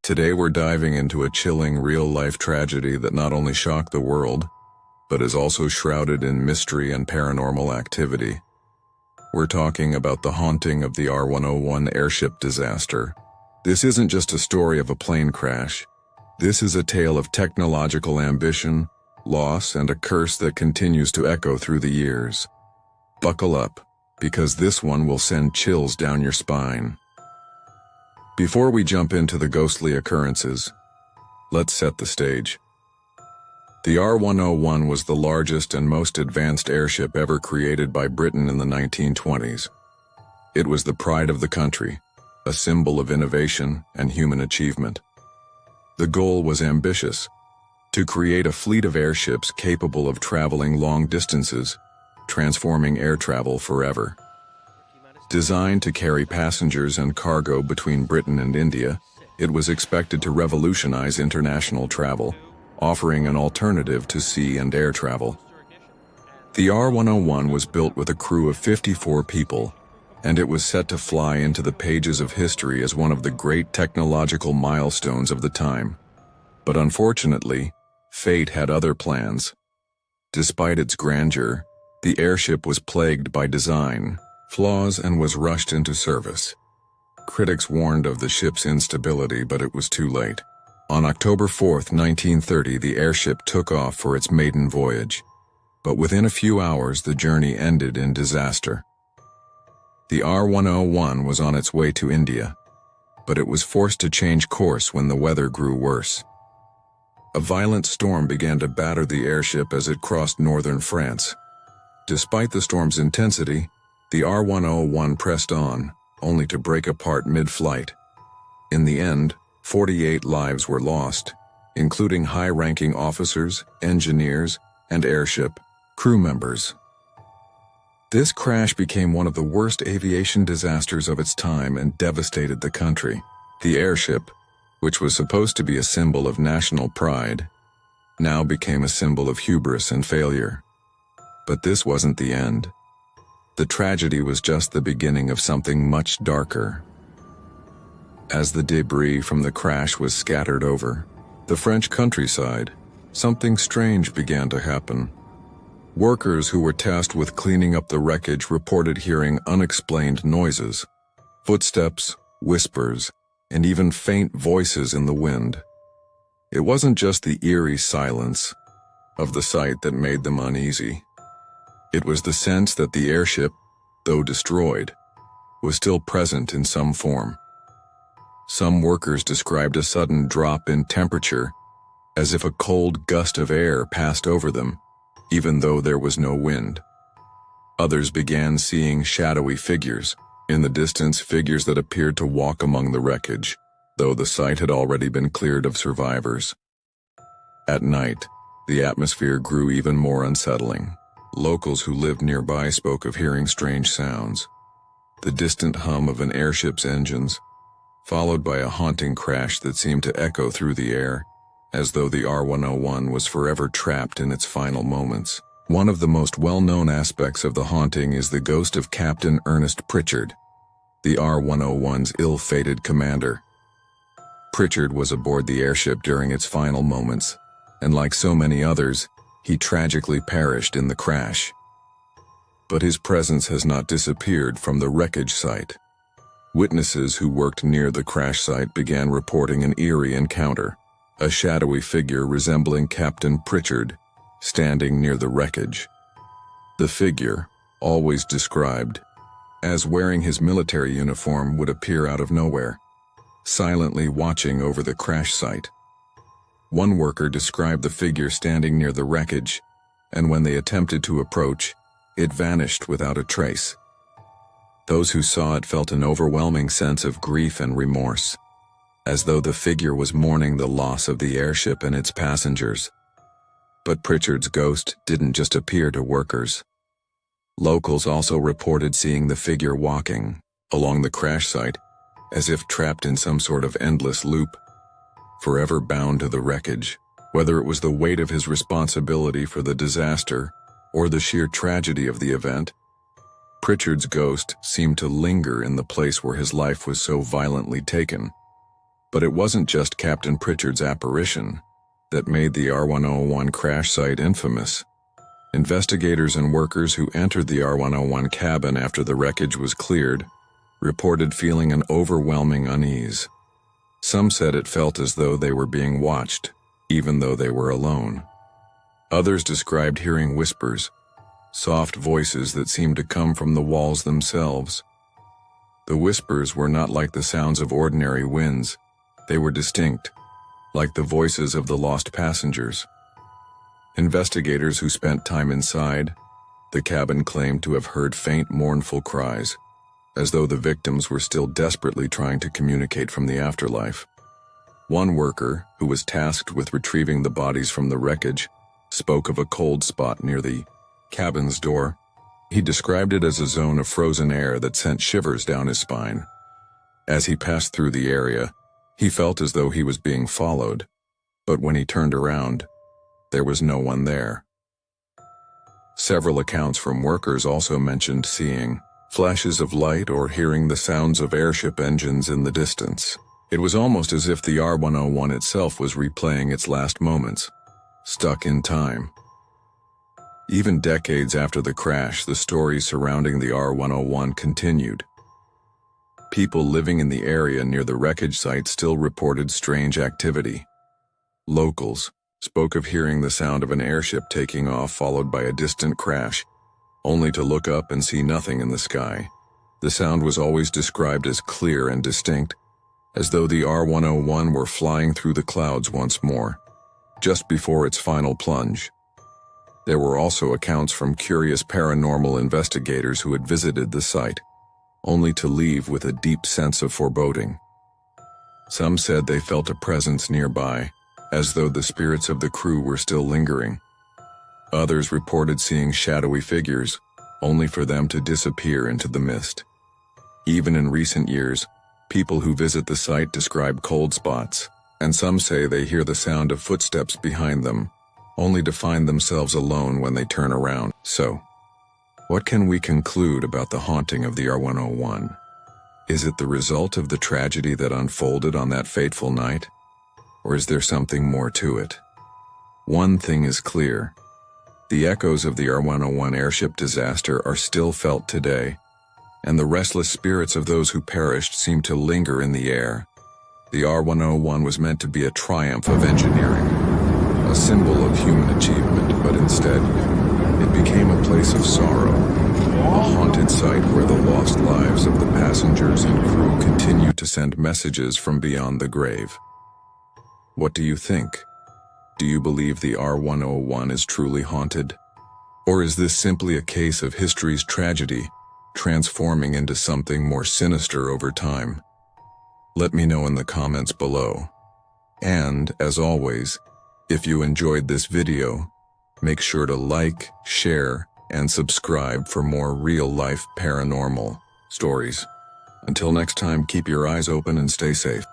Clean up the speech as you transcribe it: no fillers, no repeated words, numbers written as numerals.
Today we're diving into a chilling real-life tragedy that not only shocked the world, but is also shrouded in mystery and paranormal activity. We're talking about the haunting of the R101 airship disaster. This isn't just a story of a plane crash. This is a tale of technological ambition, loss, and a curse that continues to echo through the years. Buckle up, because this one will send chills down your spine. Before we jump into the ghostly occurrences, let's set the stage. The R101 was the largest and most advanced airship ever created by Britain in the 1920s. It was the pride of the country, a symbol of innovation and human achievement. The goal was ambitious: to create a fleet of airships capable of traveling long distances, transforming air travel forever. Designed to carry passengers and cargo between Britain and India, it was expected to revolutionize international travel, offering an alternative to sea and air travel. The R101 was built with a crew of 54 people, and it was set to fly into the pages of history as one of the great technological milestones of the time. But unfortunately, fate had other plans. Despite its grandeur, the airship was plagued by design flaws and was rushed into service. Critics warned of the ship's instability, but it was too late. On October 4, 1930, the airship took off for its maiden voyage. But within a few hours, the journey ended in disaster. The R101 was on its way to India, but it was forced to change course when the weather grew worse. A violent storm began to batter the airship as it crossed northern France. Despite the storm's intensity, the R101 pressed on, only to break apart mid-flight. In the end, 48 lives were lost, including high-ranking officers, engineers, and airship crew members. This crash became one of the worst aviation disasters of its time and devastated the country. The airship, which was supposed to be a symbol of national pride, now became a symbol of hubris and failure. But this wasn't the end. The tragedy was just the beginning of something much darker. As the debris from the crash was scattered over the French countryside, something strange began to happen. Workers who were tasked with cleaning up the wreckage reported hearing unexplained noises, footsteps, whispers, and even faint voices in the wind. It wasn't just the eerie silence of the site that made them uneasy. It was the sense that the airship, though destroyed, was still present in some form. Some workers described a sudden drop in temperature, as if a cold gust of air passed over them, even though there was no wind. Others began seeing shadowy figures, in the distance figures that appeared to walk among the wreckage, though the site had already been cleared of survivors. At night, the atmosphere grew even more unsettling. Locals who lived nearby spoke of hearing strange sounds, the distant hum of an airship's engines, followed by a haunting crash that seemed to echo through the air, as though the R101 was forever trapped in its final moments. One of the most well-known aspects of the haunting is the ghost of Captain Ernest Pritchard, the R101's ill-fated commander. Pritchard was aboard the airship during its final moments, and like so many others, he tragically perished in the crash. But his presence has not disappeared from the wreckage site. Witnesses who worked near the crash site began reporting an eerie encounter, a shadowy figure resembling Captain Pritchard, standing near the wreckage. The figure, always described as wearing his military uniform, would appear out of nowhere, silently watching over the crash site. One worker described the figure standing near the wreckage, and when they attempted to approach, it vanished without a trace. Those who saw it felt an overwhelming sense of grief and remorse, as though the figure was mourning the loss of the airship and its passengers. But Pritchard's ghost didn't just appear to workers. Locals also reported seeing the figure walking along the crash site, as if trapped in some sort of endless loop, forever bound to the wreckage. Whether it was the weight of his responsibility for the disaster or the sheer tragedy of the event, Pritchard's ghost seemed to linger in the place where his life was so violently taken. But it wasn't just Captain Pritchard's apparition that made the R101 crash site infamous. Investigators and workers who entered the R101 cabin after the wreckage was cleared reported feeling an overwhelming unease. Some said it felt as though they were being watched, even though they were alone. Others described hearing whispers, soft voices that seemed to come from the walls themselves. The whispers were not like the sounds of ordinary winds. They were distinct, like the voices of the lost passengers. Investigators who spent time inside the cabin claimed to have heard faint, mournful cries, as though the victims were still desperately trying to communicate from the afterlife. One worker, who was tasked with retrieving the bodies from the wreckage, spoke of a cold spot near the cabin's door. He described it as a zone of frozen air that sent shivers down his spine. As he passed through the area, he felt as though he was being followed, but when he turned around, there was no one there. Several accounts from workers also mentioned seeing flashes of light or hearing the sounds of airship engines in the distance. It was almost as if the R101 itself was replaying its last moments, stuck in time. Even decades after the crash, the stories surrounding the R101 continued. People living in the area near the wreckage site still reported strange activity. Locals spoke of hearing the sound of an airship taking off followed by a distant crash, only to look up and see nothing in the sky. The sound was always described as clear and distinct, as though the R101 were flying through the clouds once more, just before its final plunge. There were also accounts from curious paranormal investigators who had visited the site, only to leave with a deep sense of foreboding. Some said they felt a presence nearby, as though the spirits of the crew were still lingering. Others reported seeing shadowy figures, only for them to disappear into the mist. Even in recent years, people who visit the site describe cold spots, and some say they hear the sound of footsteps behind them, only to find themselves alone when they turn around. So, what can we conclude about the haunting of the R101? Is it the result of the tragedy that unfolded on that fateful night? Or is there something more to it? One thing is clear. The echoes of the R101 airship disaster are still felt today, and the restless spirits of those who perished seem to linger in the air. The R101 was meant to be a triumph of engineering, a symbol of human achievement, but instead, it became a place of sorrow, a haunted site where the lost lives of the passengers and crew continue to send messages from beyond the grave. What do you think? Do you believe the R101 is truly haunted? Or is this simply a case of history's tragedy transforming into something more sinister over time? Let me know in the comments below. And, as always, if you enjoyed this video, make sure to like, share, and subscribe for more real-life paranormal stories. Until next time, keep your eyes open and stay safe.